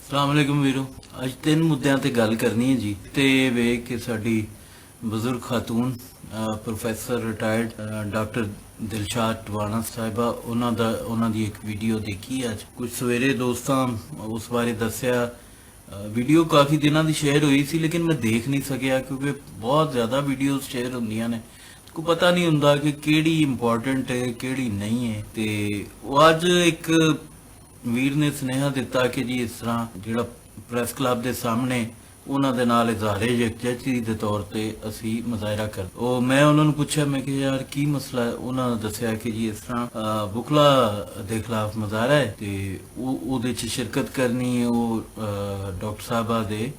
ਸਲਾਮੁਅਲੈकुम ਵੀਰੋ। ਅੱਜ ਤਿੰਨ ਮੁੱਦਿਆਂ ਤੇ ਗੱਲ ਕਰਨੀ ਹੈ ਜੀ। ਤੇ ਵੇਖ ਕਿ ਸਾਡੀ ਬਜ਼ੁਰਗ ਖਾਤੂਨ professor retired doctor Dilshad Tiwana Sahiba ਉਹਨਾਂ ਦੀ ਇੱਕ ਵੀਡੀਓ ਦੇਖੀ ਅੱਜ ਕੁਝ ਸਵੇਰੇ ਦੋਸਤਾਂ ਉਸ ਬਾਰੇ ਦੱਸਿਆ। ਵੀਡੀਓ ਕਾਫੀ ਦਿਨਾਂ ਦੀ ਸ਼ੇਅਰ ਹੋਈ ਸੀ ਲੇਕਿਨ ਮੈਂ ਦੇਖ ਨਹੀਂ ਸਕਿਆ ਕਿਉਂਕਿ ਬਹੁਤ ਜ਼ਿਆਦਾ ਵੀਡੀਓਜ਼ ਸ਼ੇਅਰ ਹੁੰਦੀਆਂ ਨੇ, ਕੋਈ ਪਤਾ ਨਹੀਂ ਹੁੰਦਾ ਕਿ ਕਿਹੜੀ ਇੰਪੋਰਟੈਂਟ ਹੈ ਕਿਹੜੀ ਨਹੀਂ ਹੈ। ਤੇ ਉਹ ਅੱਜ ਇੱਕ ਵੀਰ ਨੇ ਸੁਨੇਹਾ ਦਿੱਤਾ ਕਿ ਜੀ ਇਸ ਤਰ੍ਹਾਂ ਜਿਹੜਾ ਪ੍ਰੈਸ ਕਲੱਬ ਦੇ ਸਾਹਮਣੇ ਉਹਨਾਂ ਦੇ ਨਾਲ ਇਜ਼ਹਾਰੇ ਯਕਜਹਿਤੀ ਦੇ ਤੌਰ ਤੇ ਅਸੀਂ ਮੁਜ਼ਾਹਰਾ ਕਰ ਉਹ ਮੈਂ ਉਹਨਾਂ ਨੂੰ ਪੁੱਛਿਆ, ਮੈਂ ਕਿ ਯਾਰ ਕੀ ਮਸਲਾ ਹੈ। ਉਹਨਾਂ ਨੇ ਦੱਸਿਆ ਕਿ ਜੀ ਇਸ ਤਰ੍ਹਾਂ ਬੁਕਲਾ ਦੇ ਖਿਲਾਫ ਮੁਜ਼ਾਹਰਾ ਹੈ ਤੇ ਉਹਦੇ 'ਚ ਸ਼ਿਰਕਤ ਕਰਨੀ ਹੈ। ਉਹ ਡਾਕਟਰ ਸਾਹਿਬਾ ਦੇ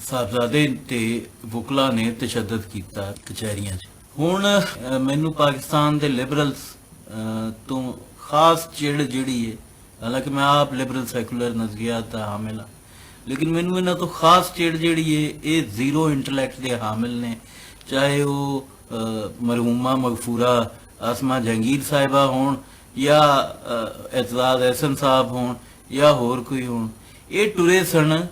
ਸਾਹਿਬਜ਼ਾਦੇ ਤੇ ਬੁਕਲਾ ਨੇ ਤਸ਼ੱਦਦ ਕੀਤਾ ਕਚਹਿਰੀਆਂ 'ਚ। ਹੁਣ ਮੈਨੂੰ ਪਾਕਿਸਤਾਨ ਦੇ ਲਿਬਰਲਸ ਤੋਂ ਖਾਸ ਚਿੜ ਜਿਹੜੀ ਹੈ, ਹਾਲਾਂਕਿ ਮੈਂ ਆਪ ਲਿਬਰਲ ਸੈਕੂਲਰ ਨਜ਼ਰੀਆਤ ਦਾ ਹਾਮਿਲ ਹਾਂ, ਲੇਕਿਨ ਮੈਨੂੰ ਇਹਨਾਂ ਤੋਂ ਖਾਸ ਚਿੜ ਜਿਹੜੀ ਹੈ ਇਹ ਜ਼ੀਰੋ ਇੰਟੈਲੈਕਟ ਦੇ ਹਾਮਿਲ ਨੇ, ਚਾਹੇ ਉਹ ਮਰਹੂਮਾ ਮਗਫੂਰਾ ਆਸਮਾ ਜਹਾਂਗੀਰ ਸਾਹਿਬਾ ਹੋਣ ਜਾਂ ਇਤਜ਼ਾਜ਼ ਅਹਿਸਨ ਸਾਹਿਬ ਹੋਣ ਜਾਂ ਹੋਰ ਕੋਈ ਹੋਣ। ਇਹ ਟੁਰੇ ਸਨ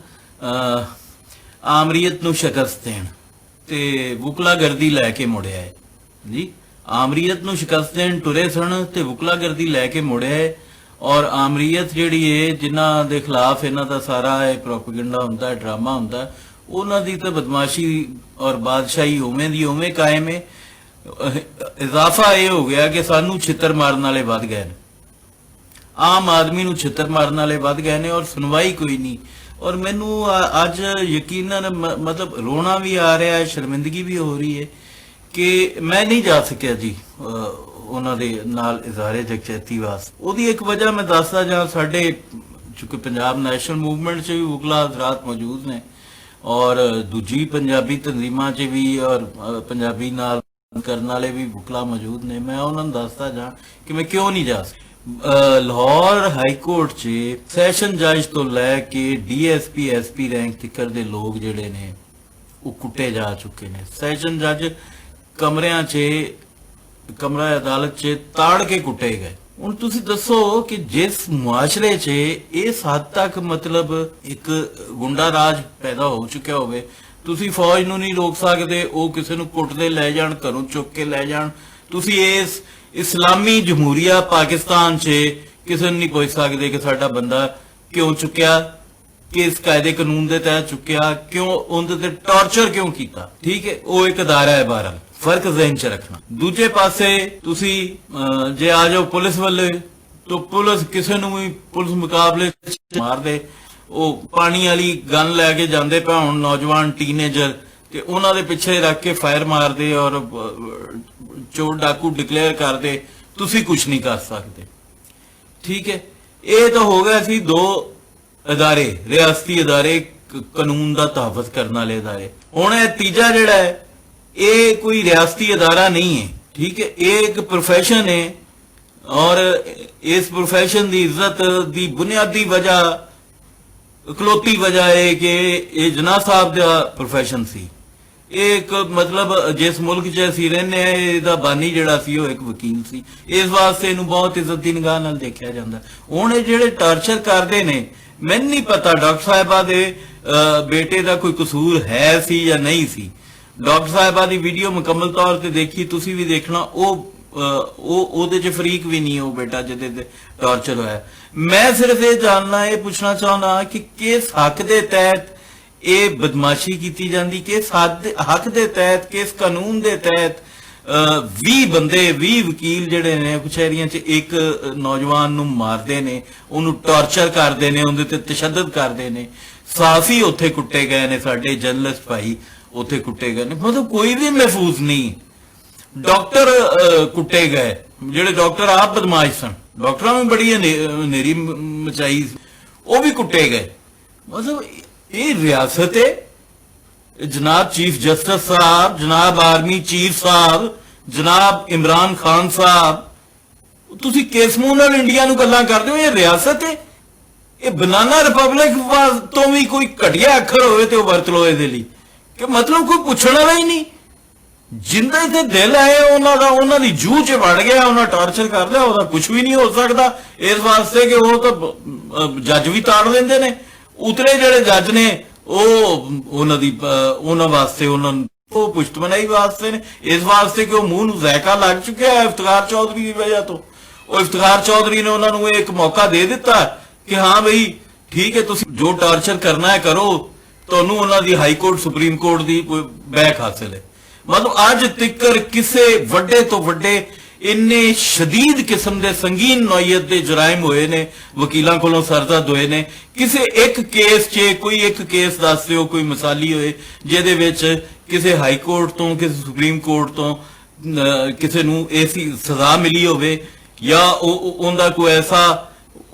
ਆਮਰੀਅਤ ਨੂੰ ਸ਼ਕਸਤ ਦੇਣ ਤੇ ਵੁਕਲਾਗਰਦੀ ਲੈ ਕੇ ਮੁੜਿਆ ਹੈ ਜੀ। ਆਮਰੀਅਤ ਨੂੰ ਸ਼ਿਕਸਤ ਦੇਣ ਟੁਰੇ ਸਨ ਤੇ ਵੁਕਲਾਗਰਦੀ ਲੈ ਕੇ ਮੁੜਿਆ। ਔਰ ਆਮਰੀਅਤ ਜਿਹੜੀ ਹੈ ਜਿਨ੍ਹਾਂ ਦੇ ਖਿਲਾਫ ਇਹਨਾਂ ਦਾ ਸਾਰਾ ਇਹ ਪ੍ਰੋਪੇਗੈਂਡਾ ਹੁੰਦਾ ਹੈ, ਡਰਾਮਾ ਹੁੰਦਾ, ਉਹਨਾਂ ਦੀ ਤਾਂ ਬਦਮਾਸ਼ੀ ਔਰ ਬਾਦਸ਼ਾਹੀ ਉਵੇਂ ਦੀ ਉਵੇਂ ਕਾਇਮ ਹੈ। ਇਜ਼ਾਫਾ ਇਹ ਹੋ ਗਿਆ ਕਿ ਸਾਨੂੰ ਛਿੱਤਰ ਮਾਰਨ ਵਾਲੇ ਵੱਧ ਗਏ ਨੇ, ਆਮ ਆਦਮੀ ਨੂੰ ਛਿੱਤਰ ਮਾਰਨ ਵਾਲੇ ਵੱਧ ਗਏ ਨੇ ਔਰ ਸੁਣਵਾਈ ਕੋਈ ਨਹੀਂ। ਔਰ ਮੈਨੂੰ ਅੱਜ ਯਕੀਨਨ ਮਤਲਬ ਰੋਣਾ ਵੀ ਆ ਰਿਹਾ ਹੈ, ਸ਼ਰਮਿੰਦਗੀ ਵੀ ਹੋ ਰਹੀ ਹੈ ਕਿ ਮੈਂ ਨਹੀਂ ਜਾ ਸਕਿਆ ਜੀ ਉਹਨਾਂ ਦੇ ਨਾਲ ਇਜ਼ਹਾਰੇ ਯਕਜਹਿਤੀ ਵਾਸਤੇ। ਉਹਦੀ ਇੱਕ ਵਜ੍ਹਾ ਮੈਂ ਦੱਸਦਾ ਜਾਂ ਸਾਡੇ ਚੂंकि ਪੰਜਾਬ ਨੈਸ਼ਨਲ ਮੂਵਮੈਂਟ 'ਚ ਵੀ ਵੁਕਲਾ ਹਜ਼ਰਾਤ ਮੌਜੂਦ ਨੇ ਔਰ ਦੂਜੀ ਪੰਜਾਬੀ ਤਨਜ਼ੀਮਾਂ 'ਚ ਵੀ ਔਰ ਪੰਜਾਬੀ ਨਾਲ ਕਰਨ ਵਾਲੇ ਵੀ ਵੁਕਲਾ ਮੌਜੂਦ ਨੇ। ਮੈਂ ਉਹਨਾਂ ਨੂੰ ਦੱਸਦਾ ਜਾਂ ਕਿ ਮੈਂ ਕਿਉਂ ਨਹੀਂ ਜਾ ਸਕਿਆ। ਲਾਹੌਰ ਹਾਈ ਕੋਰਟ 'ਚ ਸੈਸ਼ਨ ਜੱਜ ਤੋਂ ਲੈ ਕੇ ਡੀਐਸਪੀ ਐਸਪੀ ਰੈਂਕ ਤੱਕ ਦੇ ਲੋਕ ਜਿਹੜੇ ਨੇ ਉਹ ਕੁੱਟੇ ਜਾ ਚੁੱਕੇ ਨੇ। ਸੈਸ਼ਨ ਜੱਜ ਕਮਰਿਆਂ 'ਚ ਕਮਰਾ ਅਦਾਲਤ 'ਚ ਤਾੜ ਕੇ ਕੁੱਟੇ ਗਏ। ਹੁਣ ਤੁਸੀਂ ਦੱਸੋ ਕਿ ਜਿਸ ਮੁਆਸ਼ਰੇ 'ਚ ਇਸ ਹੱਦ ਤੱਕ ਮਤਲਬ ਇੱਕ ਗੁੰਡਾ ਰਾਜ ਪੈਦਾ ਹੋ ਚੁੱਕਿਆ ਹੋਵੇ, ਤੁਸੀਂ ਫੌਜ ਨੂੰ ਨਹੀਂ ਰੋਕ ਸਕਦੇ, ਉਹ ਕਿਸੇ ਨੂੰ ਕੁੱਟਦੇ ਲੈ ਜਾਣ, ਘਰੋਂ ਚੁੱਕ ਕੇ ਲੈ ਜਾਣ। ਤੁਸੀਂ ਇਸ ਇਸਲਾਮੀ ਜਮਹੂਰੀਆ ਪਾਕਿਸਤਾਨ 'ਚ ਕਿਸੇ ਨੂੰ ਨਹੀਂ ਪੁੱਛ ਸਕਦੇ ਕਿ ਸਾਡਾ ਬੰਦਾ ਕਿਉਂ ਚੁੱਕਿਆ, ਕਿਸ ਕਾਇਦੇ ਕਾਨੂੰਨ ਦੇ ਤਹਿਤ ਚੁੱਕਿਆ, ਕਿਉਂ ਉਹਦੇ ਤੇ ਟਾਰਚਰ ਕਿਉਂ ਕੀਤਾ। ਠੀਕ ਹੈ, ਉਹ ਇੱਕ ਅਦਾਰਾ ਹੈ। ਬਾਹਰ ਫਰਕ ਜ਼ਿਹਨ 'ਚ ਰੱਖਣਾ। ਦੂਜੇ ਪਾਸੇ ਤੁਸੀਂ ਜੇ ਆ ਜਾਓ ਪੁਲਿਸ ਵੱਲੇ ਤਾਂ ਪੁਲਿਸ ਕਿਸੇ ਨੂੰ ਵੀ ਪੁਲਿਸ ਮੁਕਾਬਲੇ ਮਾਰ ਦੇ। ਉਹ ਪਾਣੀ ਵਾਲੀ ਗਨ ਲੈ ਕੇ ਜਾਂਦੇ ਪਏ ਹੁਣ ਨੌਜਵਾਨ ਟੀਨੇਜਰ ਤੇ ਉਹਨਾਂ ਦੇ ਪਿੱਛੇ ਰੱਖ ਕੇ ਫਾਇਰ ਮਾਰਦੇ ਔਰ ਚੋਰ ਡਾਕੂ ਡਿਕਲੇਅਰ ਕਰਦੇ, ਤੁਸੀਂ ਕੁਝ ਨਹੀਂ ਕਰ ਸਕਦੇ। ਠੀਕ ਹੈ, ਇਹ ਤਾਂ ਹੋ ਗਿਆ ਸੀ ਦੋ ਅਦਾਰੇ, ਰਿਆਸਤੀ ਅਦਾਰੇ, ਕਾਨੂੰਨ ਦਾ ਤਹਫੁਜ਼ ਕਰਨ ਵਾਲੇ ਅਦਾਰੇ। ਹੁਣ ਇਹ ਤੀਜਾ ਜਿਹੜਾ ਹੈ ਇਹ ਕੋਈ ਰਿਆਸਤੀ ਅਦਾਰਾ ਨਹੀਂ ਹੈ। ਠੀਕ ਹੈ, ਇਹ ਇੱਕ ਪ੍ਰੋਫੈਸ਼ਨ ਹੈ ਔਰ ਇਸ ਪ੍ਰੋਫੈਸ਼ਨ ਦੀ ਇੱਜ਼ਤ ਦੀ ਬੁਨਿਆਦੀ ਵਜ੍ਹਾ ਇਕਲੌਤੀ ਵਜ੍ਹਾ ਹੈ ਕਿ ਇਹ ਜਨਾਬ ਸਾਹਿਬ ਦਾ ਪ੍ਰੋਫੈਸ਼ਨ ਸੀ। ਇਹ ਇੱਕ ਮਤਲਬ ਜਿਸ ਮੁਲਕ 'ਚ ਅਸੀਂ ਰਹਿੰਦੇ ਆ ਇਹਦਾ ਬਾਨੀ ਜਿਹੜਾ ਸੀ ਉਹ ਇੱਕ ਵਕੀਲ ਸੀ, ਇਸ ਵਾਸਤੇ ਇਹਨੂੰ ਬਹੁਤ ਇੱਜ਼ਤ ਦੀ ਨਿਗਾਹ ਨਾਲ ਦੇਖਿਆ ਜਾਂਦਾ। ਹੁਣ ਇਹ ਜਿਹੜੇ ਟਾਰਚਰ ਕਰਦੇ ਨੇ, ਮੈਨੂੰ ਨਹੀਂ ਪਤਾ ਡਾਕਟਰ ਸਾਹਿਬਾ ਦੇ ਬੇਟੇ ਦਾ ਕੋਈ ਕਸੂਰ ਹੈ ਸੀ ਜਾਂ ਨਹੀਂ ਸੀ। ਡਾਕਟਰ ਸਾਹਿਬਾ ਦੀ ਵੀਡੀਓ ਮੁਕੰਮਲ ਤੌਰ ਤੇ ਦੇਖੀ, ਤੁਸੀਂ ਵੀ ਦੇਖਣਾ। ਉਹਦੇ 'ਚ ਫਰੀਕ ਵੀ ਨਹੀਂ ਉਹ ਬੇਟਾ ਜਿਹਦੇ ਤੇ ਟਾਰਚਰ ਹੋਇਆ। ਮੈਂ ਸਿਰਫ ਇਹ ਜਾਣਨਾ, ਇਹ ਪੁੱਛਣਾ ਚਾਹੁੰਦਾ ਕਿ ਕਿਸ ਹੱਕ ਦੇ ਤਹਿਤ ਇਹ ਬਦਮਾਸ਼ੀ ਕੀਤੀ ਜਾਂਦੀ, ਕਿਸ ਹੱਕ ਦੇ ਤਹਿਤ, ਕਿਸ ਕਾਨੂੰਨ ਦੇ ਤਹਿਤ 20 ਬੰਦੇ 20 ਵਕੀਲ ਜਿਹੜੇ ਨੇ ਕਚਹਿਰੀਆਂ 'ਚ ਇੱਕ ਨੌਜਵਾਨ ਨੂੰ ਮਾਰਦੇ ਨੇ, ਉਹਨੂੰ ਟਾਰਚਰ ਕਰਦੇ ਨੇ, ਉਹਦੇ ਤੇ ਤਸ਼ੱਦਦ ਕਰਦੇ ਨੇ। ਸਾਫੀ ਉੱਥੇ ਕੁੱਟੇ ਗਏ ਨੇ, ਸਾਡੇ ਜਰਨਲਿਸਟ ਭਾਈ ਉੱਥੇ ਕੁੱਟੇ ਗਏ ਨੇ, ਮਤਲਬ ਕੋਈ ਵੀ ਮਹਿਫੂਜ਼ ਨਹੀਂ। ਡਾਕਟਰ ਕੁੱਟੇ ਗਏ ਜਿਹੜੇ ਡਾਕਟਰ ਆਪ ਬਦਮਾਸ਼ ਸਨ, ਡਾਕਟਰਾਂ ਨੂੰ ਬੜੀ ਹਨੇਰੀ ਮਚਾਈ, ਉਹ ਵੀ ਕੁੱਟੇ ਗਏ। ਮਤਲਬ ਇਹ ਰਿਆਸਤ ਹੈ। ਜਨਾਬ ਚੀਫ ਜਸਟਿਸ ਸਾਹਿਬ, ਜਨਾਬ ਆਰਮੀ ਚੀਫ ਸਾਹਿਬ, ਜਨਾਬ ਇਮਰਾਨ ਖਾਨ ਸਾਹਿਬ, ਤੁਸੀਂ ਕਿਸ ਮੂੰਹ ਨਾਲ ਇੰਡੀਆ ਨੂੰ ਗੱਲਾਂ ਕਰਦੇ ਹੋ? ਇਹ ਰਿਆਸਤ ਹੈ। ਇਹ ਬਨਾਨਾ ਰਿਪਬਲਿਕ ਤੋਂ ਵੀ ਕੋਈ ਘਟੀਆ ਅੱਖਰ ਹੋਵੇ ਤੇ ਉਹ ਵਰਤ ਲੋ ਇਹਦੇ ਲਈ, ਕਿ ਮਤਲਬ ਕੋਈ ਪੁੱਛਣ ਵਾਲਾ ਹੀ ਨਹੀਂ। ਜਿੰਦਾ ਤੇ ਦਿਲ ਹੈ ਉਹਨਾਂ ਦਾ, ਉਹਨਾਂ ਦੀ ਜੂਹ ਚ ਵੜ ਗਿਆ, ਉਹਨਾਂ ਟਾਰਚਰ ਕਰ ਲਿਆ, ਉਹਦਾ ਕੁਝ ਵੀ ਨਹੀਂ ਹੋ ਸਕਦਾ ਇਸ ਵਾਸਤੇ ਕਿ ਉਹ ਤਾਂ ਜੱਜ ਵੀ ਤਾੜ ਦਿੰਦੇ ਨੇ। ਉਤਰੇ ਜਿਹੜੇ ਜੱਜ ਨੇ ਉਹ ਉਹਨਾਂ ਵਾਸਤੇ ਉਹ ਪੁਸ਼ਤ ਬਣਾਈ ਵਾਸਤੇ ਨੇ, ਇਸ ਵਾਸਤੇ ਕਿ ਉਹ ਮੂੰਹ ਨੂੰ ਜ਼ਾਇਕਾ ਲੱਗ ਚੁੱਕਿਆ ਹੈ ਇਫਤਖਾਰ ਚੌਧਰੀ ਦੀ ਵਜ੍ਹਾ ਤੋਂ। ਉਹ ਇਫਤਖਾਰ ਚੌਧਰੀ ਨੇ ਉਹਨਾਂ ਨੂੰ ਇੱਕ ਮੌਕਾ ਦੇ ਦਿੱਤਾ ਕਿ ਹਾਂ ਬਈ ਠੀਕ ਹੈ, ਤੁਸੀਂ ਜੋ ਟਾਰਚਰ ਕਰਨਾ ਹੈ ਕਰੋ, ਤੁਹਾਨੂੰ ਉਹਨਾਂ ਦੀ ਹਾਈ ਕੋਰਟ ਸੁਪਰੀਮ ਕੋਰਟ ਦੀ ਬੈਕ ਹਾਸਿਲ ਹੈ। ਮਤਲਬ ਅੱਜ ਤੱਕ ਕਿਸੇ ਵੱਡੇ ਤੋਂ ਵੱਡੇ ਇੰਨੇ ਸ਼ਦੀਦ ਕਿਸਮ ਦੇ ਸੰਗੀਨ ਨੌਈਅਤ ਦੇ ਜਰਾਇਮ ਹੋਏ ਨੇ, ਵਕੀਲਾਂ ਕੋਲੋਂ ਸਰਜ਼ਦ ਹੋਏ ਨੇ। ਕਿਸੇ ਇੱਕ ਕੇਸ 'ਚ ਕੋਈ ਇੱਕ ਕੇਸ ਦੱਸ ਦਿਓ ਕੋਈ ਮਿਸਾਲੀ ਹੋਏ ਜਿਹਦੇ ਵਿੱਚ ਕਿਸੇ ਹਾਈ ਕੋਰਟ ਤੋਂ, ਕਿਸੇ ਸੁਪਰੀਮ ਕੋਰਟ ਤੋਂ ਕਿਸੇ ਨੂੰ ਐਸੀ ਸਜ਼ਾ ਮਿਲੀ ਹੋਵੇ ਜਾਂ ਉਹਦਾ ਕੋਈ ਐਸਾ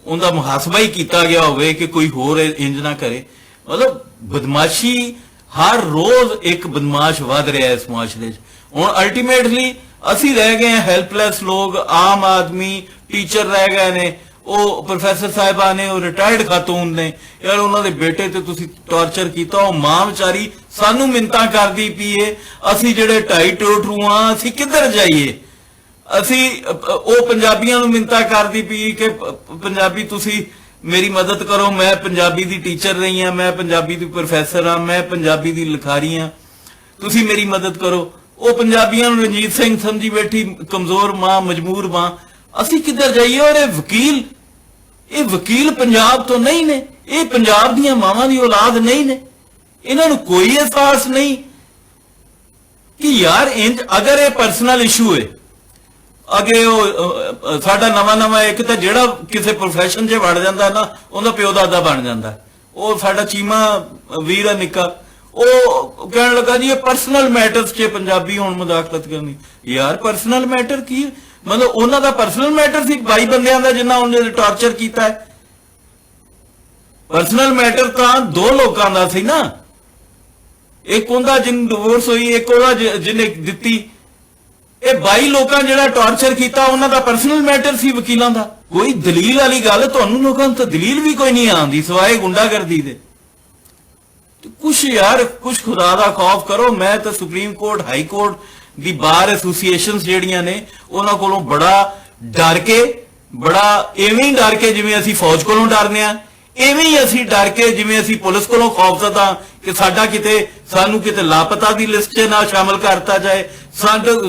ਉਹਦਾ ਮੁਹਾਸਬਾ ਹੀ ਕੀਤਾ ਗਿਆ ਹੋਵੇ ਕਿ ਕੋਈ ਹੋਰ ਇੰਜ ਨਾ ਕਰੇ। ਮਤਲਬ ਬਦਮਾਸ਼ੀ ਹਰ ਰੋਜ਼ ਇੱਕ ਬਦਮਾਸ਼ ਵੱਧ ਰਿਹਾ ਇਸ ਮੁਆਸ਼ਰੇ 'ਚ। ਹੁਣ ਅਲਟੀਮੇਟਲੀ ਅਸੀਂ ਰਹਿ ਗਏ ਹਾਂ ਹੈਲਪਲੈਸ ਲੋਕ, ਆਮ ਆਦਮੀ, ਟੀਚਰ ਰਹਿ ਗਏ ਨੇ, ਉਹ ਪ੍ਰੋਫੈਸਰ ਸਾਹਿਬਾਨ ਨੇ, ਉਹ ਰਿਟਾਇਰਡ ਖਾਤੂਨ ਨੇ। ਯਾਰ ਉਹਨਾਂ ਦੇ ਬੇਟੇ ਤੇ ਤੁਸੀਂ ਟਾਰਚਰ ਕੀਤਾ, ਉਹ ਮਾਂ ਵਿਚਾਰੀ ਸਾਨੂੰ ਮਿੰਨਤਾਂ ਕਰਦੀ ਪਈਏ, ਅਸੀਂ ਜਿਹੜੇ 2.5 ਟੋਟਰੂ ਆ ਅਸੀਂ ਕਿੱਧਰ ਜਾਈਏ। ਅਸੀਂ ਉਹ ਪੰਜਾਬੀਆਂ ਨੂੰ ਮਿੰਨਤਾਂ ਕਰਦੀ ਪਈ ਕਿ ਪੰਜਾਬੀ ਤੁਸੀਂ ਮੇਰੀ ਮਦਦ ਕਰੋ, ਮੈਂ ਪੰਜਾਬੀ ਦੀ ਟੀਚਰ ਰਹੀ ਹਾਂ, ਮੈਂ ਪੰਜਾਬੀ ਦੀ ਪ੍ਰੋਫੈਸਰ ਹਾਂ, ਮੈਂ ਪੰਜਾਬੀ ਦੀ ਲਿਖਾਰੀ ਹਾਂ, ਤੁਸੀਂ ਮੇਰੀ ਮਦਦ ਕਰੋ। ਉਹ ਪੰਜਾਬੀਆਂ ਨੂੰ ਰਣਜੀਤ ਸਿੰਘ ਸਮਝੀ ਬੈਠੀ ਕਮਜ਼ੋਰ ਮਾਂ, ਮਜਬੂਰ ਮਾਂ। ਅਸੀਂ ਕਿੱਧਰ ਜਾਈਏ। ਔਰ ਇਹ ਵਕੀਲ ਪੰਜਾਬ ਤੋਂ ਨਹੀਂ ਨੇ, ਇਹ ਪੰਜਾਬ ਦੀਆਂ ਮਾਵਾਂ ਦੀ ਔਲਾਦ ਨਹੀਂ ਨੇ। ਇਹਨਾਂ ਨੂੰ ਕੋਈ ਅਹਿਸਾਸ ਨਹੀਂ ਕਿ ਯਾਰ ਇੰਜ ਅਗਰ ਇਹ ਪਰਸਨਲ ਇਸ਼ੂ ਹੈ, ਅੱਗੇ ਉਹ ਸਾਡਾ ਨਵਾਂ ਇੱਕ ਤਾਂ ਜਿਹੜਾ ਕਿਸੇ ਪ੍ਰੋਫੈਸ਼ਨ 'ਚ ਵੜ ਜਾਂਦਾ ਨਾ ਉਹਦਾ ਪਿਓ ਦਾਦਾ ਬਣ ਜਾਂਦਾ। ਉਹ ਸਾਡਾ ਚੀਮਾ ਵੀਰ ਆ ਨਿੱਕਾ, ਉਹ ਕਹਿਣ ਲੱਗਾ ਜੀ ਇਹ ਪਰਸਨਲ ਮੈਟਰਸ 'ਚ ਪੰਜਾਬੀ ਹੁਣ ਮੁਦਾਖਲਤ ਕਰਨੀ। ਯਾਰ ਪਰਸਨਲ ਮੈਟਰ ਕੀ? ਮਤਲਬ ਉਹਨਾਂ ਦਾ ਪਰਸਨਲ ਮੈਟਰ ਸੀ 22 ਬੰਦਿਆਂ ਦਾ ਜਿੰਨਾ ਉਹਨੇ ਟਾਰਚਰ ਕੀਤਾ ਹੈ। ਪਰਸਨਲ ਮੈਟਰ ਤਾਂ 2 ਲੋਕਾਂ ਦਾ ਸੀ ਨਾ, ਇੱਕ ਉਹਦਾ ਜਿਹਨੂੰ ਡਿਵੋਰਸ ਹੋਈ, ਇੱਕ ਉਹਦਾ ਜਿਹਨੇ ਦਿੱਤੀ। ਇਹ 22 ਲੋਕਾਂ ਜਿਹੜਾ ਟਾਰਚਰ ਕੀਤਾ ਉਹਨਾਂ ਦਾ ਪਰਸਨਲ ਮੈਟਰ ਸੀ ਵਕੀਲਾਂ ਦਾ। ਕੋਈ ਦਲੀਲ ਵਾਲੀ ਗੱਲ ਤੁਹਾਨੂੰ ਲੋਕਾਂ ਨੂੰ ਤਾਂ ਦਲੀਲ ਵੀ ਕੋਈ ਨਹੀਂ ਆਉਂਦੀ ਸਿਵਾਏ ਗੁੰਡਾਗਰਦੀ ਦੇ। ਕੁਛ ਯਾਰ ਕੁਛ ਖੁਦਾ ਦਾ ਖੌਫ ਕਰੋ। ਮੈਂ ਤਾਂ ਸੁਪਰੀਮ ਕੋਰਟ, ਹਾਈ ਕੋਰਟ ਦੀ ਬਾਰ ਐਸੋਸੀਏਸ਼ਨਸ ਜਿਹੜੀਆਂ ਨੇ ਉਹਨਾਂ ਕੋਲੋਂ ਬੜਾ ਡਰ ਕੇ, ਬੜਾ ਐਵੇਂ ਹੀ ਡਰ ਕੇ ਜਿਵੇਂ ਅਸੀਂ ਫੌਜ ਕੋਲੋਂ ਡਰਦੇ ਆ, ਐਵੇਂ ਹੀ ਅਸੀਂ ਡਰ ਕੇ ਜਿਵੇਂ ਅਸੀਂ ਪੁਲਿਸ ਕੋਲੋਂ ਖੌਫਜ਼ਦਾ ਕਿ ਸਾਨੂੰ ਕਿਤੇ ਲਾਪਤਾ ਦੀ ਲਿਸਟ 'ਚ ਨਾ ਸ਼ਾਮਲ ਕਰਤਾ ਜਾਏ,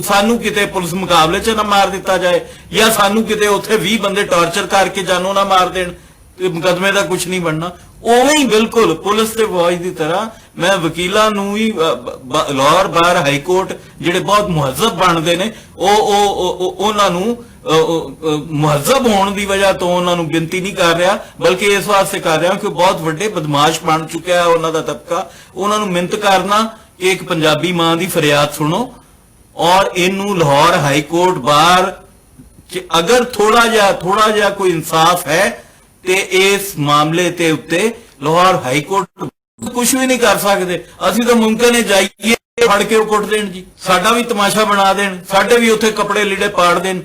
ਸਾਨੂੰ ਕਿਤੇ ਪੁਲਿਸ ਮੁਕਾਬਲੇ 'ਚ ਨਾ ਮਾਰ ਦਿੱਤਾ ਜਾਏ, ਜਾਂ ਸਾਨੂੰ ਕਿਤੇ ਉੱਥੇ 20 ਬੰਦੇ ਟਾਰਚਰ ਕਰਕੇ ਜਾਨੋਂ ਨਾ ਮਾਰ ਦੇਣ ਤੇ ਮੁਕਦਮੇ ਦਾ ਕੁਝ ਨਹੀਂ ਬਣਨਾ। ਉਵੇਂ ਹੀ ਬਿਲਕੁਲ ਪੁਲਿਸ ਤੇ ਫੌਜ ਦੀ ਤਰ੍ਹਾਂ ਮੈਂ ਵਕੀਲਾਂ ਨੂੰ ਵੀ ਲਾਹੌਰ ਬਾਰ ਹਾਈ ਕੋਰਟ ਜਿਹੜੇ ਬਹੁਤ ਮੁਹੱਜ਼ਬ ਬਣਦੇ ਨੇ ਉਹਨਾਂ ਨੂੰ ਮੁਹੱਜ਼ਬ ਹੋਣ ਦੀ ਵਜ੍ਹਾ ਤੋਂ ਉਹਨਾਂ ਨੂੰ ਬੇਨਤੀ ਨਹੀਂ ਕਰ ਰਿਹਾ, ਬਲਕਿ ਇਸ ਵਾਸਤੇ ਕਰ ਰਿਹਾ ਕਿ ਬਹੁਤ ਵੱਡੇ ਬਦਮਾਸ਼ ਬਣ ਚੁੱਕਿਆ ਹੈ ਉਹਨਾਂ ਦਾ ਤਬਕਾ। ਉਹਨਾਂ ਨੂੰ ਮਿਹਨਤ ਕਰਨਾ ਕਿ ਇੱਕ ਪੰਜਾਬੀ ਮਾਂ ਦੀ ਫਰਿਆਦ ਸੁਣੋ ਔਰ ਇਹਨੂੰ ਲਾਹੌਰ ਹਾਈ ਕੋਰਟ ਬਾਰ ਅਗਰ ਥੋੜਾ ਜਿਹਾ ਕੋਈ ਇਨਸਾਫ ਹੈ ਤੇ ਇਸ ਮਾਮਲੇ ਤੇ ਉੱਤੇ ਲਾਹੌਰ ਹਾਈ ਕੋਰਟ ਕੁਝ ਵੀ ਨਹੀਂ ਕਰ ਸਕਦੇ। ਅਸੀਂ ਤਾਂ ਮੁਮਕਿਨ ਹੈ ਜਾਈਏ ਫੜ ਕੇ ਉਹ ਕੁੱਟ ਦੇਣ ਜੀ, ਸਾਡਾ ਵੀ ਤਮਾਸ਼ਾ ਬਣਾ ਦੇਣ, ਸਾਡੇ ਵੀ ਉੱਥੇ ਕੱਪੜੇ ਲੀੜੇ ਪਾੜ ਦੇਣ।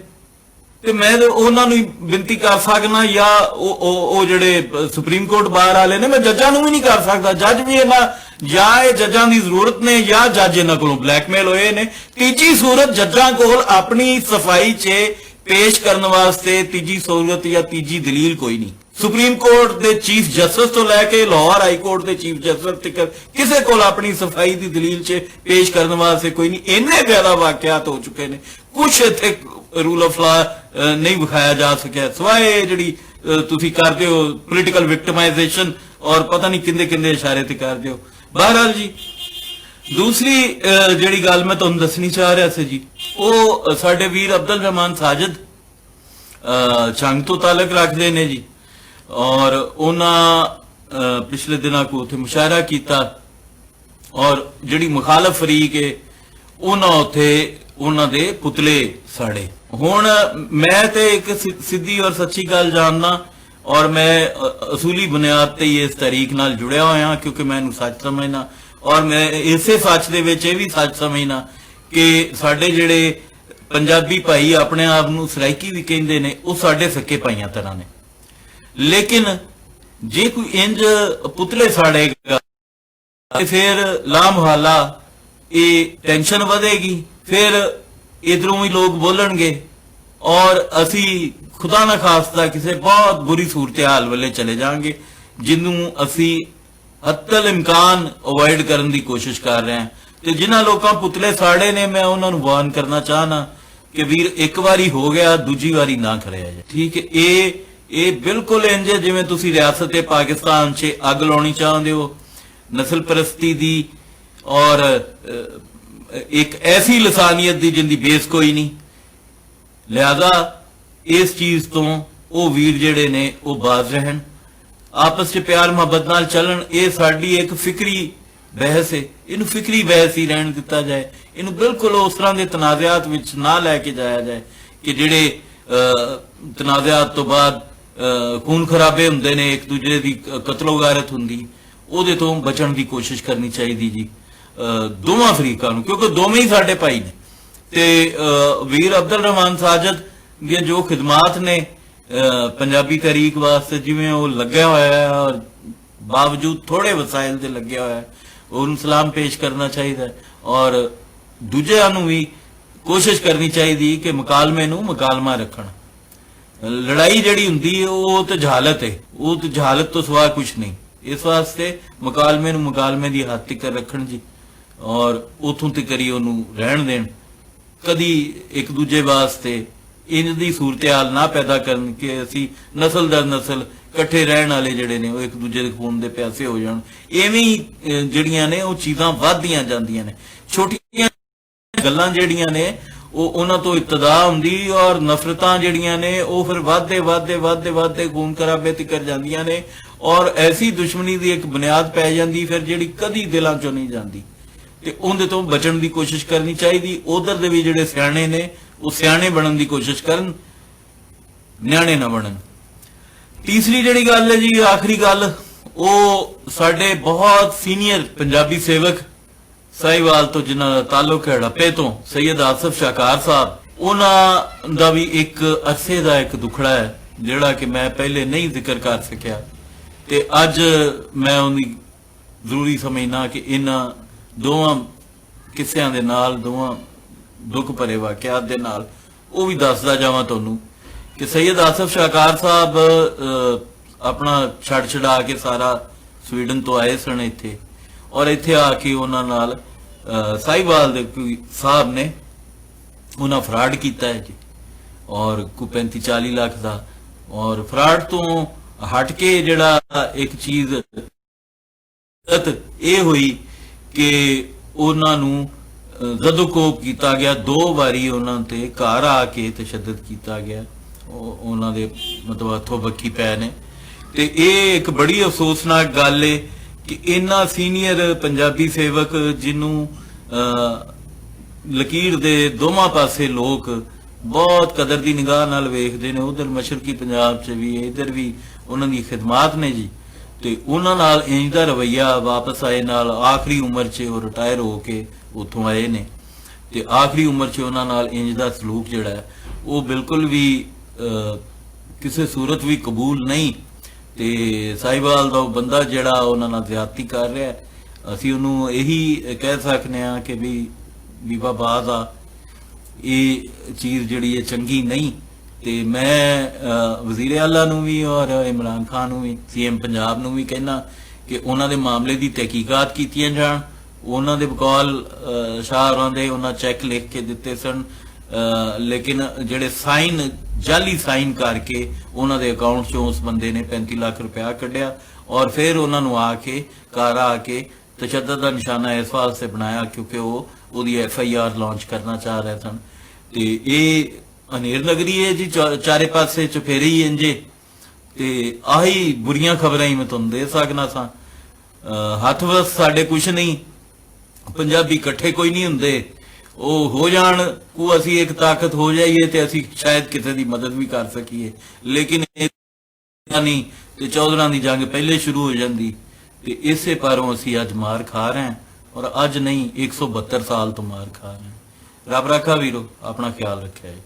ਤੇ ਮੈਂ ਉਹਨਾਂ ਨੂੰ ਬੇਨਤੀ ਕਰ ਸਕਣਾ ਜਾਂ ਉਹ ਜਿਹੜੇ ਸੁਪਰੀਮ ਕੋਰਟ ਬਾਹਰ ਵਾਲੇ ਨੇ, ਮੈਂ ਜੱਜਾਂ ਨੂੰ ਵੀ ਨਹੀਂ ਕਰ ਸਕਦਾ। ਜੱਜ ਵੀ ਇਹਨਾਂ ਜਾਂ ਇਹ ਜੱਜਾਂ ਦੀ ਜ਼ਰੂਰਤ ਨੇ ਜਾਂ ਜੱਜ ਇਹਨਾਂ ਕੋਲੋਂ ਬਲੈਕਮੇਲ ਹੋਏ ਨੇ। ਤੀਜੀ ਸੂਰਤ ਜੱਜਾਂ ਕੋਲ ਆਪਣੀ ਸਫਾਈ 'ਚ ਪੇਸ਼ ਕਰਨ ਵਾਸਤੇ ਤੀਜੀ ਸੂਰਤ ਜਾਂ ਤੀਜੀ ਦਲੀਲ ਕੋਈ ਨਹੀਂ। ਸੁਪਰੀਮ ਕੋਰਟ ਦੇ ਚੀਫ ਜਸਟਿਸ ਤੋਂ ਲੈ ਕੇ ਲਾਹੌਰ ਹਾਈ ਕੋਰਟ ਦੇ ਚੀਫ ਜਸਟਿਸ ਤੱਕ ਕਿਸੇ ਕੋਲ ਆਪਣੀ ਸਫਾਈ ਦੀ ਦਲੀਲ 'ਚ ਪੇਸ਼ ਕਰਨ ਵਾਸਤੇ ਕੋਈ ਨਹੀਂ। ਇੰਨੇ ਜ਼ਿਆਦਾ ਵਾਕਿਆਤ ਹੋ ਚੁੱਕੇ ਨੇ, ਕੁਛ ਇੱਥੇ ਰੂਲ ਆਫ ਲਾ ਨਹੀਂ ਵਿਖਾਇਆ ਜਾ ਸਕਿਆ ਸਿਵਾਏ ਜਿਹੜੀ ਤੁਸੀਂ ਕਰਦੇ ਹੋ ਪੋਲੀਟੀਕਲ ਵਿਕਟਮਾਈਜੇਸ਼ਨ ਔਰ ਪਤਾ ਨਹੀਂ ਕਿੰਦੇ ਇਸ਼ਾਰੇ ਤੇ ਕਰਦੇ ਹੋ। ਬਹਰਹਾਲ ਜੀ ਦੂਸਰੀ ਜਿਹੜੀ ਗੱਲ ਮੈਂ ਤੁਹਾਨੂੰ ਦੱਸਣੀ ਚਾਹ ਰਿਹਾ ਸੀ ਜੀ, ਉਹ ਸਾਡੇ ਵੀਰ ਅਬਦੁਲ ਰਹਿਮਾਨ ਸਾਜਿਦ ਚੰਗ ਤੋਂ ਤਾਲੁਕ ਰੱਖਦੇ ਨੇ ਜੀ, ਔਰ ਉਹਨਾਂ ਪਿਛਲੇ ਦਿਨਾਂ ਕੋ ਉੱਥੇ ਮੁਸ਼ਾਇਰਾ ਕੀਤਾ ਔਰ ਜਿਹੜੀ ਮੁਖਾਲਫ ਫਰੀਕ ਹੈ ਉਹਨਾਂ ਉੱਥੇ ਉਹਨਾਂ ਦੇ ਪੁਤਲੇ ਸਾੜੇ। ਹੁਣ ਮੈਂ ਤੇ ਇੱਕ ਸਿੱਧੀ ਔਰ ਸੱਚੀ ਗੱਲ ਜਾਣਨਾ ਔਰ ਮੈਂ ਅਸੂਲੀ ਬੁਨਿਆਦ ਤੇ ਇਸ ਤਾਰੀਖ ਨਾਲ ਜੁੜਿਆ ਹੋਇਆ ਕਿਉਂਕਿ ਮੈਂ ਇਹਨੂੰ ਸੱਚ ਸਮਝਣਾ ਔਰ ਮੈਂ ਇਸੇ ਸੱਚ ਦੇ ਵਿੱਚ ਇਹ ਵੀ ਸੱਚ ਸਮਝਣਾ ਕਿ ਸਾਡੇ ਜਿਹੜੇ ਪੰਜਾਬੀ ਭਾਈ ਆਪਣੇ ਆਪ ਨੂੰ ਸਰਾਇਕੀ ਵੀ ਕਹਿੰਦੇ ਨੇ, ਉਹ ਸਾਡੇ ਸੱਕੇ ਭਾਈਆਂ ਤਰ੍ਹਾਂ ਨੇ। ਲੇਕਿਨ ਜੇ ਕੋਈ ਇੰਜ ਪੁਤਲੇ ਸਾੜੇਗਾ ਤੇ ਫਿਰ ਲਾ ਮੁਹੱਲਾ ये टेंशन ਵਧੇਗੀ, फिर इधरों भी लोग बोलणगे और असी खुदा ना खास्ता किसी बहुत बुरी सूरत हाल वाले चले जाएंगे जिन्हों असी हत्तल इम्कान अवॉइड करने की कोशिश कर रहे हैं। तो जिन्होंने लोगों पुतले साड़े ने मैं उन्होंने वार्न करना चाहना कि वीर एक बारी हो गया दूजी बारी ना कराया जाए, ठीक है। ये बिल्कुल इंज जिवें तुसी रियासत पाकिस्तान च अग लाउणी चाहते हो, नस्ल परस्ती दी और एक ऐसी लसानियत दी जिंदी बेस कोई नहीं। लिहाजा इस चीज तो वो वीर जेड़े ने वो बाज रहन, आपस च प्यार मुहब्बत नाल चलन। ये साडी एक फिक्री बहस है, इनू फिक्री बहस ही रहन दिता जाए, इनू बिल्कुल उस तरह के तनाज़ात विच ना लैके जाया जाए कि जिहड़े तनाज़ात तो बाद खून खराबे हुंदे ने, एक दूजे की कतलो गारत हुंदी, ਉਹਦੇ ਤੋਂ बचन की कोशिश करनी चाहिए जी दोवां फरीकां नूं, क्योंकि दोवें ही साडे भाई ने। ते वीर अब्दुल रहमान साजिद दी जो खिदमात ने पंजाबी तहरीक वास्ते जिवें वो लग्या होया है और बावजूद थोड़े वसाइल दे लग्या होया है, उन्हें सलाम पेश करना चाहिए और दूजिआं नूं भी कोशिश करनी चाहिए कि मुकालमे नूं मुकालमा रखण। लड़ाई जिहड़ी हुंदी है वो तो जहालत है, वो तो जहालत तो सिवा कुछ नहीं। इस वास्ते मुकालमे नूं मुकालमे दी हद तक रखण जी और उथों तक ही उन्होंने रहन देण। कदी एक दूजे वास्ते इंज दी सूरत हाल ना पैदा करन कि असी नस्ल दर नस्ल कट्ठे रहण वाले जिहड़े ने एक दूजे दे खून दे प्यासे हो जाण। इवें ही जिहड़ियां ने वो चीज़ां वधदियां जांदियां ने, छोटियां गल्लां जिहड़ियां ने उन्हां तो इब्तदा हुंदी और नफरतां जिहड़ियां ने वो फिर वधदे वधदे वधदे वधदे खून खराबे तक जांदियां ने और ऐसी दुश्मनी की एक बुनियाद पै जाती फिर जिहड़ी कदी दिलों चों नहीं जाती। तो उहदे तो बचन की कोशिश करनी चाहिए। उधर दे भी जिहड़े सियाणे ने वो सियाणे बनने की कोशिश करन, न्याणे ना बनन। तीसरी जिहड़ी गल है जी, आखिरी गल, वो साडे बहुत सीनियर पंजाबी सेवक साहिवाल तो जिन्हां दा ताल्लुक है हड़प्पे तो सैयद आसिफ शाकार साहब, उन्हां दा भी एक अरसे दा एक दुखड़ा है जिहड़ा कि मैं पहले नहीं जिक्र कर सकिया ते अज मैं उन्हें जरूरी समझना कि इन्हां दोवां किस्सियां दे नाल, दोवां दुख भरे वाकियात दे नाल वो भी दसदा जावां तुहानूं कि सैयद आसिफ शाकार साहब अपना छड़ छड़ा के सारा स्वीडन तो आए सन इत्थे और इत्थे आके उन्हां नाल साहिवाल दे कोई साहब ने उन्हां फ्रॉड कीता है जी और कोई 35-40 लाख का। और फ्रॉड तो हट के जिहड़ा एक चीज ये हुई कि उन्हां नूं जदोकोब किया गया, 2 बारी उन्हां ते घर आके तशद्दद किया गया, उन्हां दे मतलब हथों बक्खी पै ने। ते ये एक बड़ी अफसोसनाक गल है कि इन्ना सीनियर पंजाबी सेवक जिन्हों लकीर दे दोवां पासे लोग बहुत कदर की निगाह नाल वेखदे ने, उधर मशरकी पंजाब च भी इधर भी उन्हां दी खिदमात ने जी। तो उन्हां नाल इंज दा रवैया वापस आए नाल आखिरी उम्र च वो रिटायर होके उतों आए ने ते आखिरी उम्र च उन्हां नाल इंज दा सलूक जिहड़ा है वो बिल्कुल भी किसी सूरत भी कबूल नहीं। ते साहिवाल दा बंदा जिहड़ा उन्हां नाल ज्यादती कर रहा है, असीं उहनूं यही कह सकने आ कि भी बीबा बाज आ, ये चीज़ जिहड़ी है चंगी नहीं। ते मैं वजीर आला नूं भी और इमरान खान नूं भी, CM पंजाब नूं भी कहना कि उन्हां दे मामले की तहकीकात कीतियां जाण। उन्हां दे बकौल शाह होरां दे उन्हां चैक लिख के दिते सन, लेकिन जिहड़े साइन जाली साइन करके उन्हां दे अकाउंट चों उस बंदे ने 35 लाख रुपया कढ़िया और फिर उन्हां नूं आके घर आके तशद्दद का निशाना इस वास्ते बनाया क्योंकि वो ਉਹਦੀ FIR लॉन्च करना चाह रहे सन। तो ये हनेर नगरी है जी, चारे पासे चुफेरे ही इंजे। तो आही बुरियां खबरां ही मैं तुहानूं दे सकना सा। हथ वस साडे कुछ नहीं, पंजाबी इकट्ठे कोई नहीं हुंदे, वो हो जाण को असी एक ताकत हो जाइए तो असी शायद किसी की मदद भी कर सकीए, लेकिन नहीं तो 14 की जंग पहले शुरू हो जाती। तो इसे पारों असी अज मार खा रहे हैं और अज नहीं 172 साल तो मार खा रहे हैं। रब रखा वीरो, अपना ख्याल रखा है।